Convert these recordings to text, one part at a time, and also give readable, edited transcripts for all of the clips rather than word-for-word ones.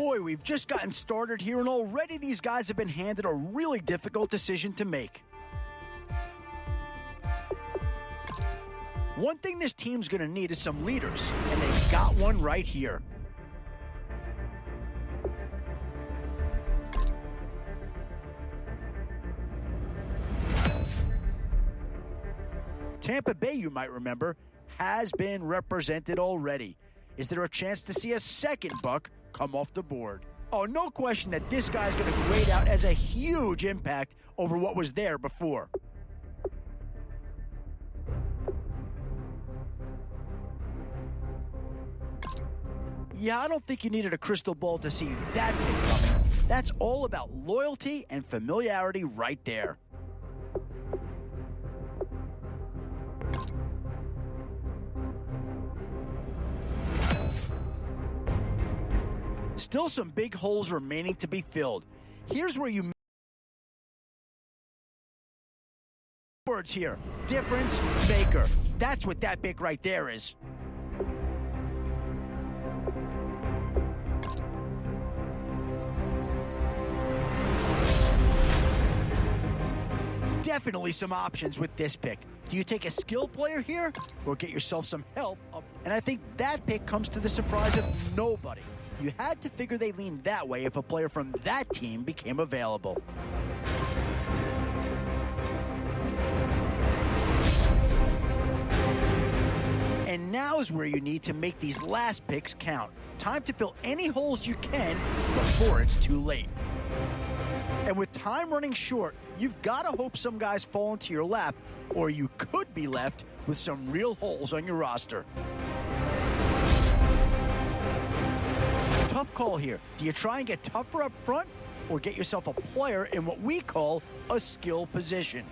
Boy, we've just gotten started here, and already these guys have been handed a really difficult decision to make. One thing this team's going to need is some leaders, and they've got one right here. Tampa Bay, you might remember, has been represented already. Is there a chance to see a second buck come off the board? Oh, no question that this guy's going to grade out as a huge impact over what was there before. Yeah, I don't think you needed a crystal ball to see that pick coming. That's all about loyalty and familiarity right there. Still some big holes remaining to be filled. Here's where you words here. Difference maker. That's what that pick right there is. Definitely some options with this pick. Do you take a skill player here or get yourself some help? And I think that pick comes to the surprise of nobody. You had to figure they leaned that way if a player from that team became available. And now is where you need to make these last picks count. Time to fill any holes you can before it's too late. And with time running short, you've got to hope some guys fall into your lap, or you could be left with some real holes on your roster. Tough call here. Do you try and get tougher up front, or get yourself a player in what we call a skill position?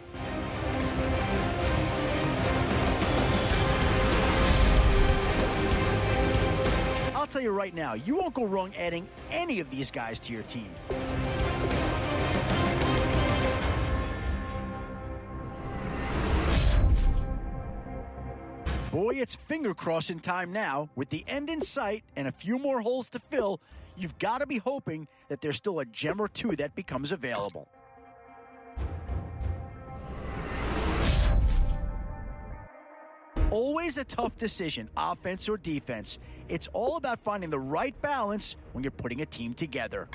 I'll tell you right now, you won't go wrong adding any of these guys to your team. Boy, it's finger-crossing time now. With the end in sight and a few more holes to fill, you've got to be hoping that there's still a gem or two that becomes available. Always a tough decision, offense or defense. It's all about finding the right balance when you're putting a team together.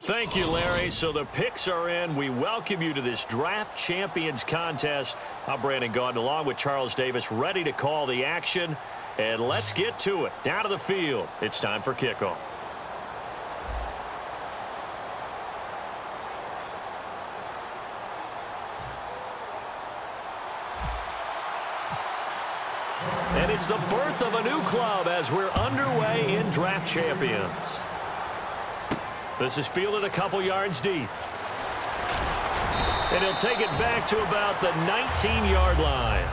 Thank you, Larry. So the picks are in. We welcome you to this Draft Champions contest. I'm Brandon Gaudin along with Charles Davis, ready to call the action. And let's get to it. Down to the field. It's time for kickoff. And it's the birth of a new club as we're underway in Draft Champions. This is fielded a couple yards deep. And he'll take it back to about the 19-yard line.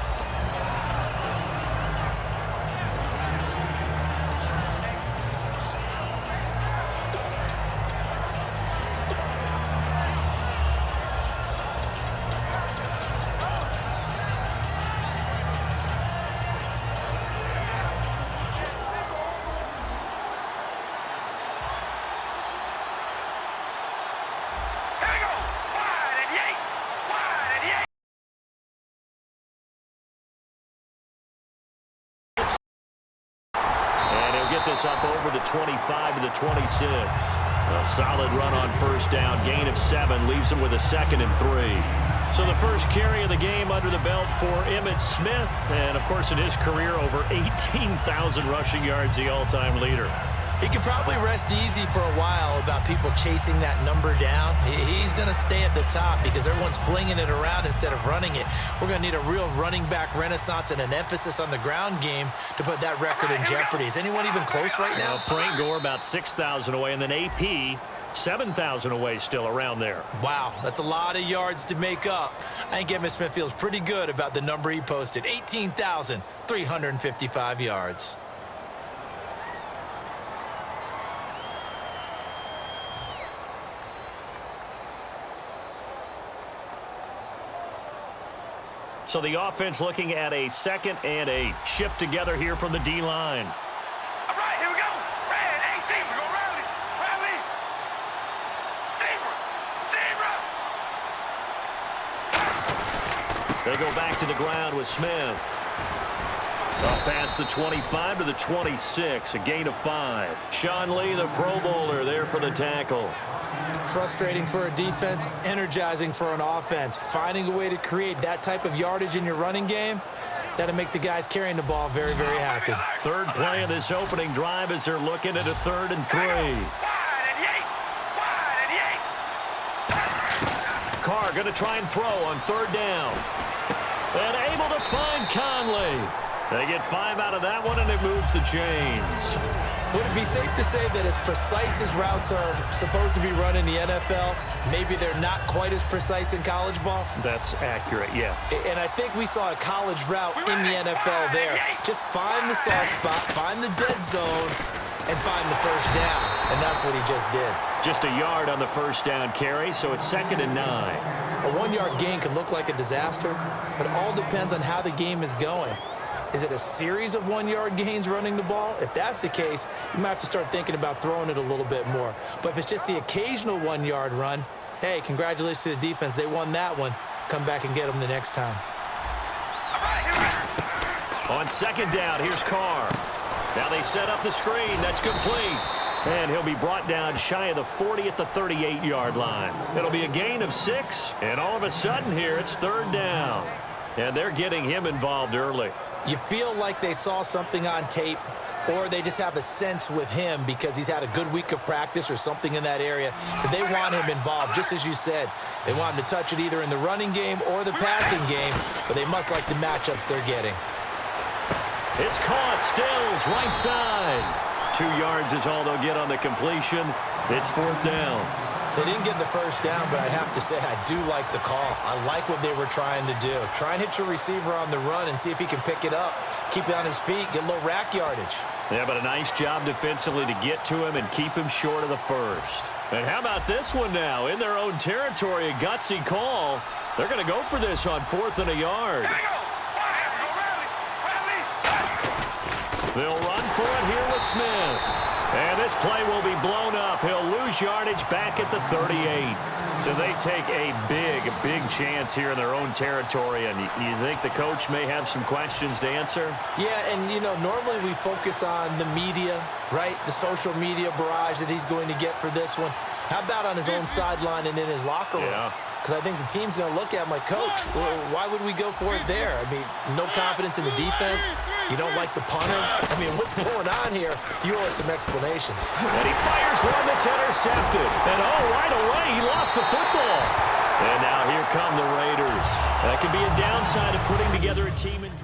25 to the 26. A solid run on first down. Gain of 7 leaves him with a 2nd and 3. So the first carry of the game under the belt for Emmitt Smith. And, of course, in his career, over 18,000 rushing yards, the all-time leader. He can probably rest easy for a while about people chasing that number down. He's going to stay at the top because everyone's flinging it around instead of running it. We're going to need a real running back renaissance and an emphasis on the ground game to put that record in jeopardy. Is anyone even close right now? Frank Gore about 6,000 away, and then AP 7,000 away still around there. Wow, that's a lot of yards to make up. I think Emmitt Smith feels pretty good about the number he posted, 18,355 yards. So the offense looking at a 2nd and 8. Shift together here from the D-line. All right, here we go. Red, 18. We go rally. Rally. Zebra. Zebra. They go back to the ground with Smith. Up past the 25 to the 26. A gain of 5. Sean Lee, the Pro Bowler, there for the tackle. Frustrating for a defense, energizing for an offense. Finding a way to create that type of yardage in your running game, that'll make the guys carrying the ball very, very happy. Third play of this opening drive as they're looking at a 3rd and 3. Carr going to try and throw on 3rd down. And able to find Conley. They get 5 out of that one, and it moves the chains. Would it be safe to say that as precise as routes are supposed to be run in the NFL, maybe they're not quite as precise in college ball? That's accurate, yeah. And I think we saw a college route in the NFL there. Just find the soft spot, find the dead zone, and find the first down. And that's what he just did. Just a yard on the first down carry, so it's 2nd and 9. A 1-yard gain could look like a disaster, but it all depends on how the game is going. Is it a series of 1-yard gains running the ball? If that's the case, you might have to start thinking about throwing it a little bit more. But if it's just the occasional 1-yard run, hey, congratulations to the defense. They won that one. Come back and get them the next time. On 2nd down, here's Carr. Now they set up the screen. That's complete. And he'll be brought down shy of the 40 at the 38-yard line. It'll be a gain of 6. And all of a sudden here, it's 3rd down. And they're getting him involved early. You feel like they saw something on tape, or they just have a sense with him because he's had a good week of practice or something in that area that they want him involved. Just as you said, they want him to touch it either in the running game or the passing game, but they must like the matchups they're getting. It's caught. Stills, right side. 2 yards is all they'll get on the completion. It's 4th down. They didn't get the first down, but I have to say I do like the call. I like what they were trying to do. Try and hit your receiver on the run and see if he can pick it up, keep it on his feet, get a little rack yardage. Yeah, but a nice job defensively to get to him and keep him short of the first. And how about this one now? In their own territory, a gutsy call. They're going to go for this on 4th and a yard. They'll run for it here with Smith. And this play will be blown up. He'll lose yardage back at the 38. So they take a big chance here in their own territory. And you think the coach may have some questions to answer? Yeah, and, you know, normally we focus on the media, right? The social media barrage that he's going to get for this one. How about on his own sideline and in his locker room? Yeah. Because I think the team's going to look at him like, Coach, why would we go for it there? I mean, no confidence in the defense. You don't like the punter? I mean, what's going on here? You owe us some explanations. And he fires one that's intercepted. And, right away, he lost the football. And now here come the Raiders. That could be a downside of putting together a team in